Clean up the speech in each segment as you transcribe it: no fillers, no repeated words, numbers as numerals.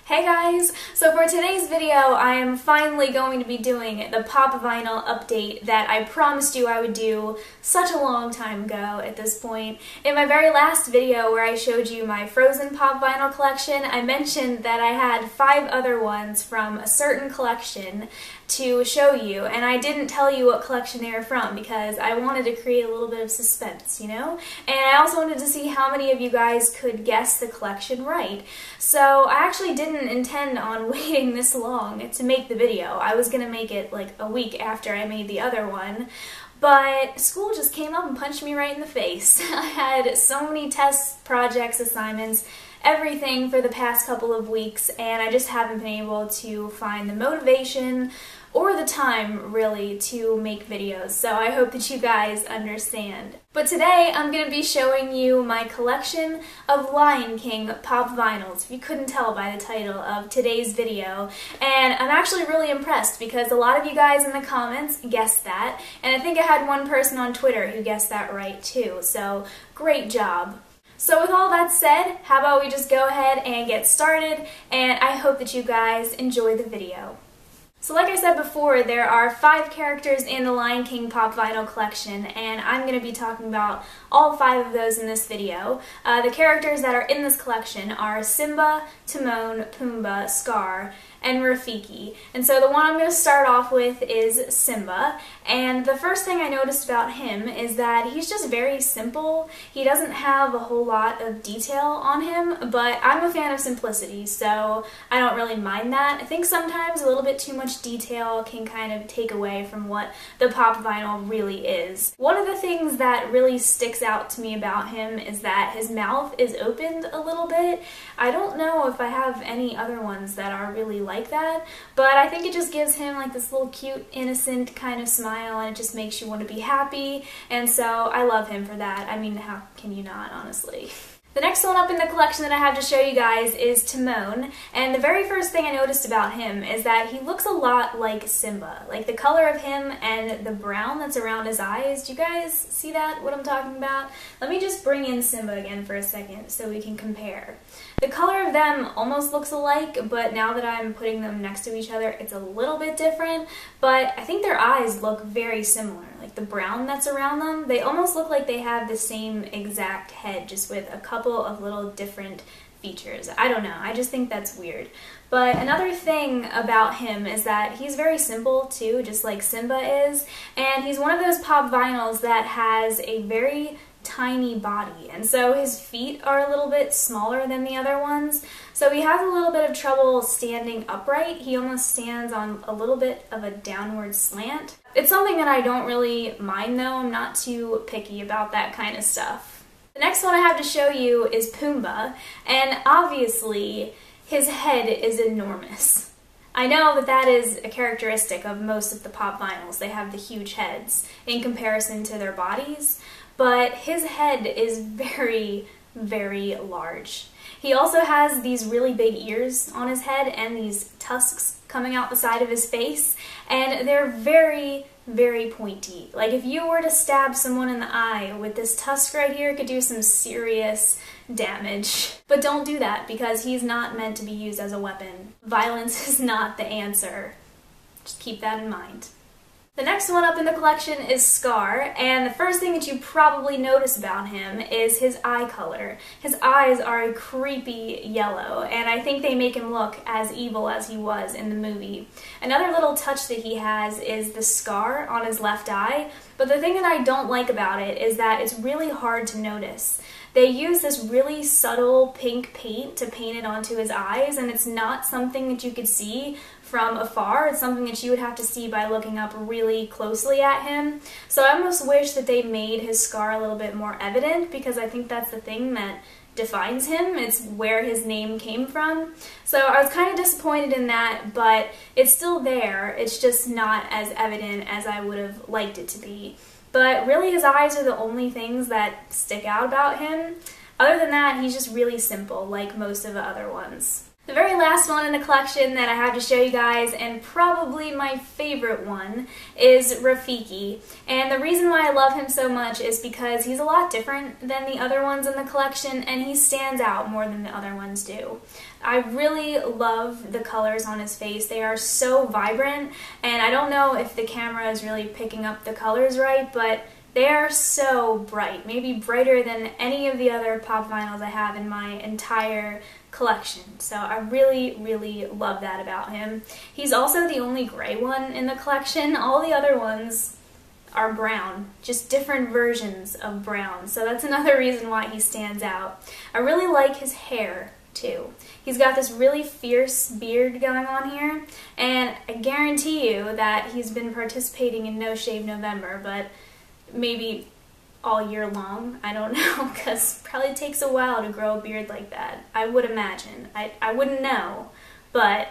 Hey guys! So for today's video, I am finally going to be doing the Pop Vinyl update that I promised you I would do such a long time ago at this point. In my very last video where I showed you my Frozen Pop Vinyl collection, I mentioned that I had 5 other ones from a certain collection to show you, and I didn't tell you what collection they were from because I wanted to create a little bit of suspense, you know? And I also wanted to see how many of you guys could guess the collection right. So I actually didn't intend on waiting this long to make the video. I was gonna make it like a week after I made the other one. But school just came up and punched me right in the face. I had so many tests, projects, assignments, everything for the past couple of weeks, and I just haven't been able to find the motivation or the time, really, to make videos, so I hope that you guys understand. But today, I'm going to be showing you my collection of Lion King Pop Vinyls, if you couldn't tell by the title of today's video. And I'm actually really impressed because a lot of you guys in the comments guessed that, and I think I had one person on Twitter who guessed that right too, so great job. So with all that said, how about we just go ahead and get started, and I hope that you guys enjoy the video. So like I said before, there are 5 characters in the Lion King Pop Vinyl collection, and I'm going to be talking about all 5 of those in this video. The characters that are in this collection are Simba, Timon, Pumbaa, Scar, and Rafiki. And so the one I'm going to start off with is Simba, and the first thing I noticed about him is that he's just very simple. He doesn't have a whole lot of detail on him, but I'm a fan of simplicity, so I don't really mind that. I think sometimes a little bit too much detail can kind of take away from what the Pop Vinyl really is. One of the things that really sticks out to me about him is that his mouth is opened a little bit. I don't know if I have any other ones that are really like that, but I think it just gives him like this little cute, innocent kind of smile, and it just makes you want to be happy, and so I love him for that. I mean, how can you not, honestly? The next one up in the collection that I have to show you guys is Timon, and the very first thing I noticed about him is that he looks a lot like Simba. Like the color of him and the brown that's around his eyes. Do you guys see that, what I'm talking about? Let me just bring in Simba again for a second so we can compare. The color of them almost looks alike, but now that I'm putting them next to each other, it's a little bit different, but I think their eyes look very similar. Like the brown that's around them, they almost look like they have the same exact head, just with a couple of little different features. I don't know, I just think that's weird. But another thing about him is that he's very simple too, just like Simba is, and he's one of those Pop Vinyls that has a very tiny body, and so his feet are a little bit smaller than the other ones, so he has a little bit of trouble standing upright. He almost stands on a little bit of a downward slant. It's something that I don't really mind though. I'm not too picky about that kind of stuff. The next one I have to show you is Pumbaa, and obviously his head is enormous. I know that that is a characteristic of most of the Pop Vinyls. They have the huge heads in comparison to their bodies, but his head is very, very large. He also has these really big ears on his head and these tusks coming out the side of his face, and they're very, very pointy. Like if you were to stab someone in the eye with this tusk right here, it could do some serious damage. But don't do that because he's not meant to be used as a weapon. Violence is not the answer. Just keep that in mind. The next one up in the collection is Scar, and the first thing that you probably notice about him is his eye color. His eyes are a creepy yellow, and I think they make him look as evil as he was in the movie. Another little touch that he has is the scar on his left eye, but the thing that I don't like about it is that it's really hard to notice. They use this really subtle pink paint to paint it onto his eyes, and it's not something that you could see from afar. It's something that you would have to see by looking up really closely at him. So I almost wish that they made his scar a little bit more evident, because I think that's the thing that defines him. It's where his name came from. So I was kind of disappointed in that, but it's still there. It's just not as evident as I would have liked it to be. But really his eyes are the only things that stick out about him. Other than that, he's just really simple, like most of the other ones. The very last one in the collection that I have to show you guys, and probably my favorite one, is Rafiki. And the reason why I love him so much is because he's a lot different than the other ones in the collection, and he stands out more than the other ones do. I really love the colors on his face. They are so vibrant, and I don't know if the camera is really picking up the colors right, but they are so bright, maybe brighter than any of the other pop vinyls I have in my entire collection. So I really, really love that about him. He's also the only gray one in the collection. All the other ones are brown, just different versions of brown. So that's another reason why he stands out. I really like his hair too. He's got this really fierce beard going on here, and I guarantee you that he's been participating in No Shave November, but maybe all year long. I don't know, because it probably takes a while to grow a beard like that. I would imagine. I wouldn't know, but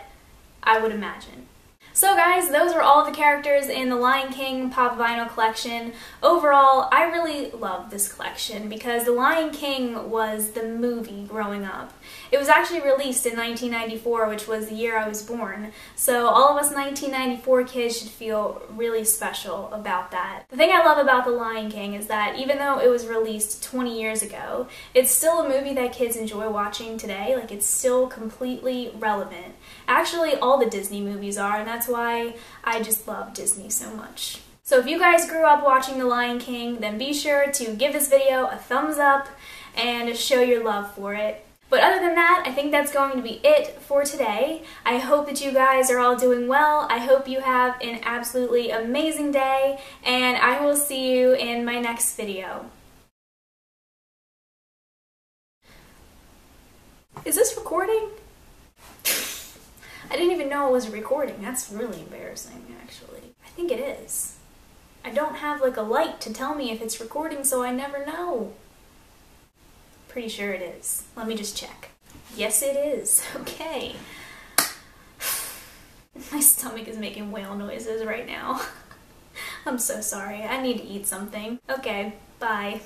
I would imagine. So guys, those are all the characters in the Lion King Pop Vinyl collection. Overall, I really love this collection because The Lion King was the movie growing up. It was actually released in 1994, which was the year I was born, so all of us 1994 kids should feel really special about that. The thing I love about The Lion King is that even though it was released 20 years ago, it's still a movie that kids enjoy watching today. Like, it's still completely relevant. Actually, all the Disney movies are, and that's why I just love Disney so much. So if you guys grew up watching The Lion King, then be sure to give this video a thumbs up and show your love for it. But other than that, I think that's going to be it for today. I hope that you guys are all doing well. I hope you have an absolutely amazing day, and I will see you in my next video. Is this recording? I didn't even know it was recording. That's really embarrassing, actually. I think it is. I don't have like a light to tell me if it's recording, so I never know. Pretty sure it is. Let me just check. Yes, it is. Okay. My stomach is making whale noises right now. I'm so sorry. I need to eat something. Okay, bye.